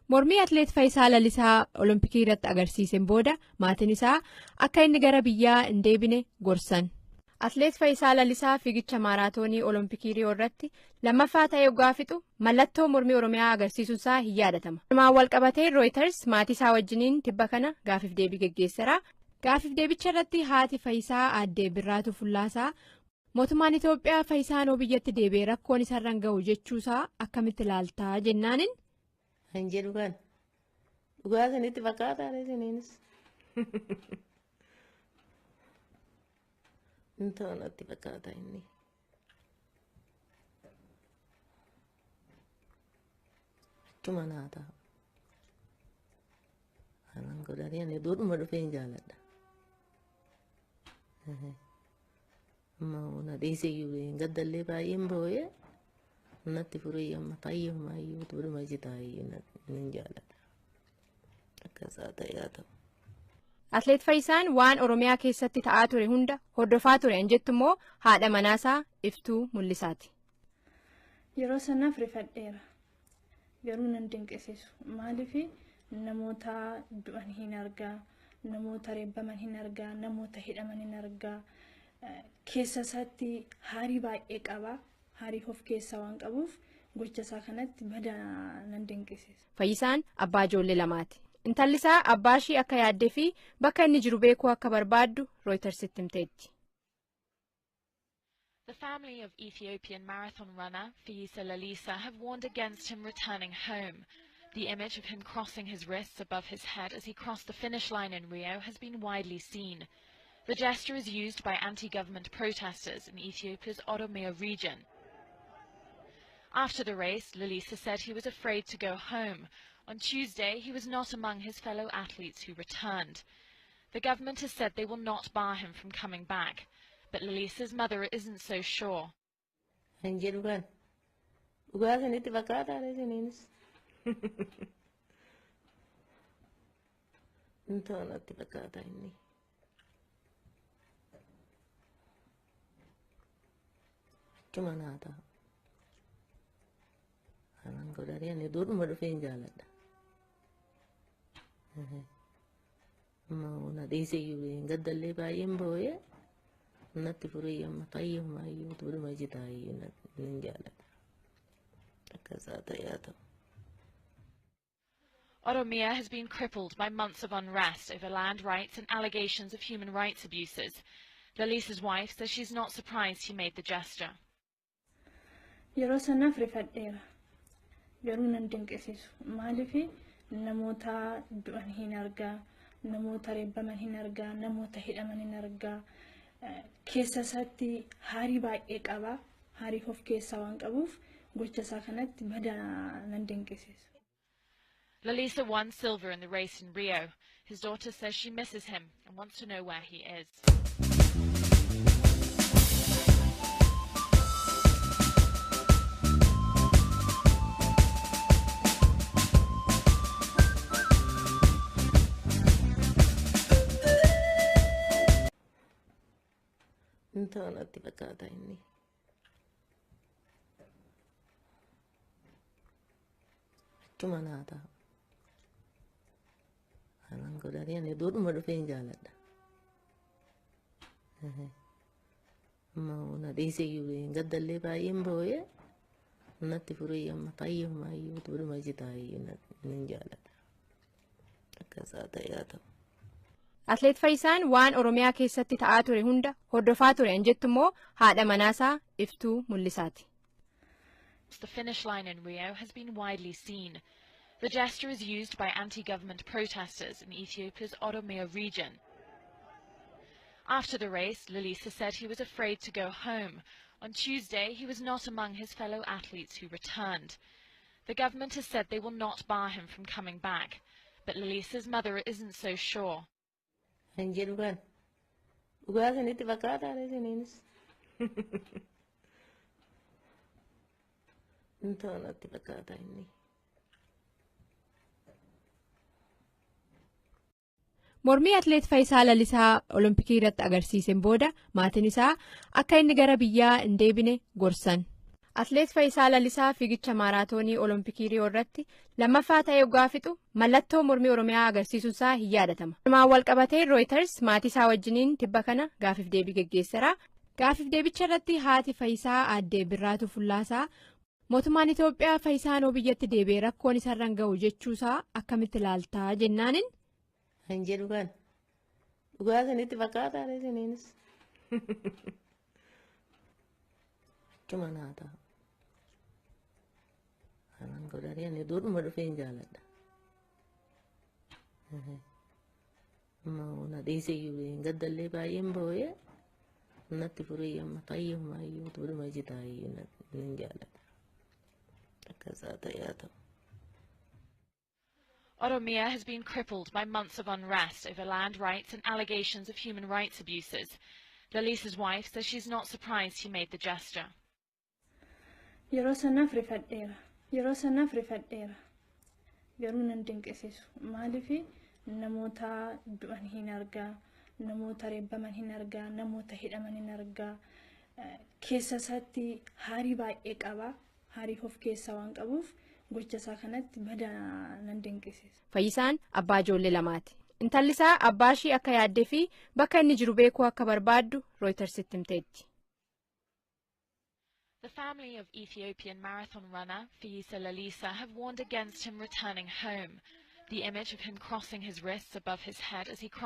Mormii Atleet Fayyisaa Lalisaa Olompikii irratti agarsiiseen booda maatiin isaa akka inni gara biyyaa hin deebine gorsan. Atleet Fayyisaa Lalisaa fiigicha maaraatoonii Olompikii Riyoo irratti lammaffaa ta'ee waggaa fixu mallattoo mormii Oromiyaa agarsiisuusaa hin yaadatama. Walumaan walqabatee Reuters maatii isaa wajjiniin tibba kana gaafiif deebii geggeesseera. Gaafiif deebicha irratti haati Fayyisaa aadde Birraatu Fullaasaa mootummaan Itoophiyaa Fayyisaan biyyatti deebi'ee rakkoon isarraan gahu jechuusaa akkamitti ilaaltaa jennaanin. Kan jedhu kan dhugaa sanitti fakkaataa isiniinis intoonatti fakkaataa inni achuma naa ta'a anan godhanii ani duudhuma dhufeen jaaladha amma na dhiiseyyuu hin gaddallee baay'een boo'ee natti furii amma fayyumaayyuu duudhuma jitaayyuu hin jaaladha akkasaa ta'ee ta'u. Atleet Fayyisaan waan Oromiyaa keessatti ta'aa ture hunda hordofaa ture an jettu immoo haadha manaasaa Iftuu Mul'isaati. Yeroo sanaaf rifadheera garuu nan dinqisiisu maaliif namoota du'an hin argaa namoota reebbaman hin argaa namoota hidhaman hin argaa keessa isaatti haarii baay'ee qaba haarii of keessaa waan qabuuf gocha isaa kanatti badaa nan dinqisiisa. Fayyisaan abbaa ijoollee lamaati. Intalli isaa abbaa ishii akka yaaddee fi bakka inni jiru beekuu akka barbaaddu Reutersitti himteetti. The family of Ethiopian marathon runner Fayyisaa Lalisaa have warned against him returning home. The image of him crossing his wrists above his head as he crossed the finish line in Rio has been widely seen. The gesture is used by anti-government protesters in Ethiopia's OROMOO region. After the race, Lalisaa said he was afraid to go home. On Tuesday, he was not among his fellow athletes who returned. The government has said they will not bar him from coming back, but Lalisa's mother isn't so sure. Kan jedhu kan dhugaa sanitti fakkaataa isiniinis intoonatti fakkaataa inni achuma naa ta'a anan godhanii ani duudhuma dhufeen jaaladha amma na dhiiseyyuu hin gaddallee baay'een boo'ee natti furii amma fayyumaayyuu duudhuma jitaayyuu hin jaaladha akkasaa ta'ee ta'u. OROMOO has been crippled by months of unrest over land rights and allegations of human rights abuses. Lalisa's wife says she's not surprised he made the gesture. Yeroo sanaaf rifadheera garuu nan dinqisiisu maaliif namoota du'an hin argaa namoota reebbaman hin argaa namoota hidhaman hin argaa keessa isaatti haarii baay'ee qaba haarii of keessaa waan qabuuf gocha isaa kanatti badaa nan dinqisiisu. Lalisaa won silver in the race in Rio. His daughter says she misses him and wants to know where he is. Intoonatti fakkaataa inni achuma naa ta'a anan godhanii ani duudhuma dhufeen jaaladha amma na dhiiseyyuu hin gaddallee baay'een boo'ee natti furii amma fayyumaayyuu duudhuma jitaayyuu hin jaaladha akkasaa ta'ee ta'u. Atleet Fayyisaan waan Oromiyaa keessatti ta'aa ture hunda hordofaa ture an jettu immoo haadha manaasaa Iftuu Mul'isaati. The finish line in Rio has been widely seen. The gesture is used by anti-government protesters in Ethiopia's OROMOO region. After the race, Lalisaa said he was afraid to go home. On Tuesday, he was not among his fellow athletes who returned. The government has said they will not bar him from coming back, but Lalisa's mother isn't so sure. Kan jedhu kan dhugaa sanitti fakkaataa isiniinis intoonatti fakkaataa inni. Mormii Atleet Fayyisaa Lalisaa Olompikii irratti agarsiiseen booda maatiin isaa akka inni gara biyyaa hin deebine gorsan. Atleet Fayyisaa Lalisaa fiigicha maaraatoonii Olompikii Riyoo irratti lammaffaa ta'ee waggaa fixu mallattoo mormii Oromiyaa agarsiisuusaa hin yaadatama. Walumaan walqabatee Reuters maatii isaa wajjiniin tibba kana gaafiif deebii geggeesseera. Gaafiif deebicha irratti haati Fayyisaa aadde Birraatuu Fullaasaa mootummaan Itoophiyaa Fayyisaan biyyatti deebi'ee rakkoon isarraan ga'u jechuusaa akkamitti ilaaltaa jennaanin. Hin jedhu kan dhugaa sanitti fakkaataa isiniinis. Achumaa naa ta'a. Kanaan godhanii ani duudhuma dhufee hin jaaladha. Amma na dhiisee hin gaddallee baay'een boo'ee natti furee amma fayyumaa iyyuu duudhuma jitaa iyyuu hin jaaladha. Akkasaa ta'ee ta'u. Oromia has been crippled by months of unrest over land rights and allegations of human rights abuses. Lalisa's wife says she's not surprised he made the gesture. Yeroo sanaaf rifadheera. Garuu nan dinqisiisu. Maaliif namoota du'an hin argaa, namoota reebbaman hin argaa, namoota hidhaman hin argaa. Keessa isaatti haarii baay'ee qaba. Haariif of keessaa waan qabuuf gocha isaa kanatti badaa nan dinqisiisa. Fayyisaan abbaa ijoollee lamaati. Intalli isaa abbaa ishii akka yaaddee fi bakka inni jiru beekuu akka barbaaddu Reutersitti himteetti. The family of Ethiopian marathon runner Fayyisaa Lalisaa have warned against him returning home. The image of him crossing his wrists above his head as he crosses